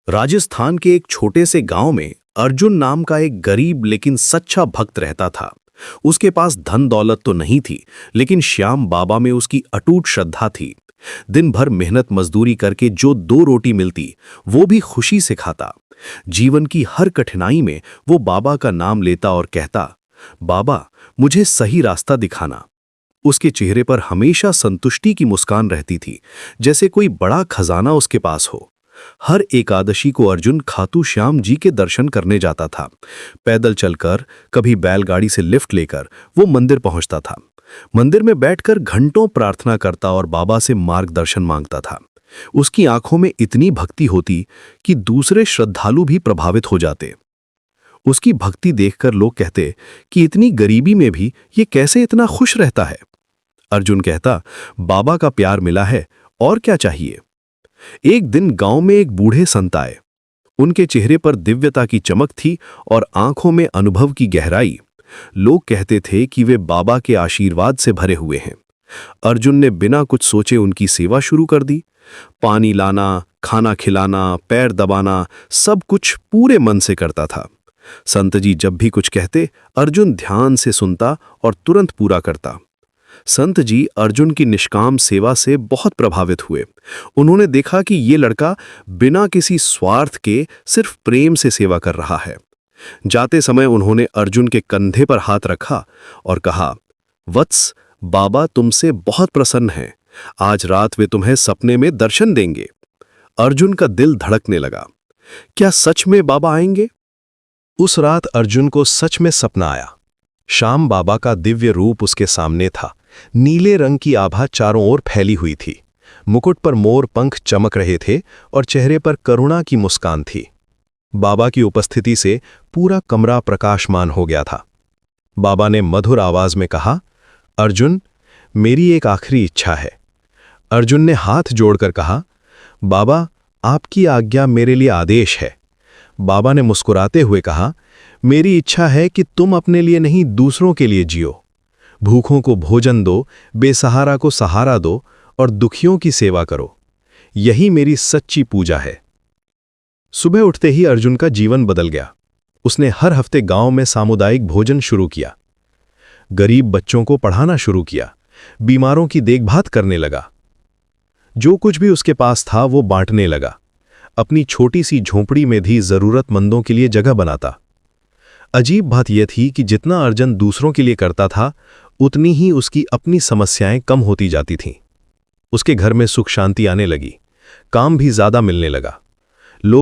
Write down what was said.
राजस्थान के एक छोटे से गांव में अर्जुन नाम का एक गरीब लेकिन सच्चा भक्त रहता था। उसके पास धन दौलत तो नहीं थी, लेकिन श्याम बाबा में उसकी अटूट श्रद्धा थी। दिन भर मेहनत मजदूरी करके जो 2 रोटी मिलती, वो भी खुशी से खाता। जीवन की हर कठिनाई में वो बाबा का नाम लेता और कहता, बाबा मुझे सही रास्ता दिखाना। उसके चेहरे पर हमेशा संतुष्टि की मुस्कान रहती थी, जैसे कोई बड़ा खजाना उसके पास हो। हर एकादशी को अर्जुन खाटू श्याम जी के दर्शन करने जाता था। पैदल चलकर, कभी बैलगाड़ी से लिफ्ट लेकर वो मंदिर पहुंचता था। मंदिर में बैठकर घंटों प्रार्थना करता और बाबा से मार्गदर्शन मांगता था। उसकी आंखों में इतनी भक्ति होती कि दूसरे श्रद्धालु भी प्रभावित हो जाते। उसकी भक्ति देखकर लोग कहते कि इतनी गरीबी में भी ये कैसे इतना खुश रहता है। अर्जुन कहता, बाबा का प्यार मिला है, और क्या चाहिए। एक दिन गांव में एक बूढ़े संत आए। उनके चेहरे पर दिव्यता की चमक थी और आंखों में अनुभव की गहराई। लोग कहते थे कि वे बाबा के आशीर्वाद से भरे हुए हैं। अर्जुन ने बिना कुछ सोचे उनकी सेवा शुरू कर दी। पानी लाना, खाना खिलाना, पैर दबाना, सब कुछ पूरे मन से करता था। संत जी जब भी कुछ कहते, अर्जुन ध्यान से सुनता और तुरंत पूरा करता। संत जी अर्जुन की निष्काम सेवा से बहुत प्रभावित हुए। उन्होंने देखा कि ये लड़का बिना किसी स्वार्थ के सिर्फ प्रेम से सेवा कर रहा है। जाते समय उन्होंने अर्जुन के कंधे पर हाथ रखा और कहा, वत्स, बाबा तुमसे बहुत प्रसन्न हैं। आज रात वे तुम्हें सपने में दर्शन देंगे। अर्जुन का दिल धड़कने लगा। क्या सच में बाबा आएंगे? उस रात अर्जुन को सच में सपना आया। श्याम बाबा का दिव्य रूप उसके सामने था। नीले रंग की आभा चारों ओर फैली हुई थी। मुकुट पर मोर पंख चमक रहे थे और चेहरे पर करुणा की मुस्कान थी। बाबा की उपस्थिति से पूरा कमरा प्रकाशमान हो गया था। बाबा ने मधुर आवाज में कहा, अर्जुन, मेरी एक आखिरी इच्छा है। अर्जुन ने हाथ जोड़कर कहा, बाबा आपकी आज्ञा मेरे लिए आदेश है। बाबा ने मुस्कुराते हुए कहा, मेरी इच्छा है कि तुम अपने लिए नहीं दूसरों के लिए जियो। भूखों को भोजन दो, बेसहारा को सहारा दो और दुखियों की सेवा करो। यही मेरी सच्ची पूजा है। सुबह उठते ही अर्जुन का जीवन बदल गया। उसने हर हफ्ते गांव में सामुदायिक भोजन शुरू किया। गरीब बच्चों को पढ़ाना शुरू किया। बीमारों की देखभाल करने लगा। जो कुछ भी उसके पास था वो बांटने लगा। अपनी छोटी सी झोंपड़ी में भी जरूरतमंदों के लिए जगह बनाता। अजीब बात यह थी कि जितना अर्जुन दूसरों के लिए करता था, उतनी ही उसकी अपनी समस्याएं कम होती जाती थीं। उसके घर में सुख शांति आने लगी। काम भी ज्यादा मिलने लगा।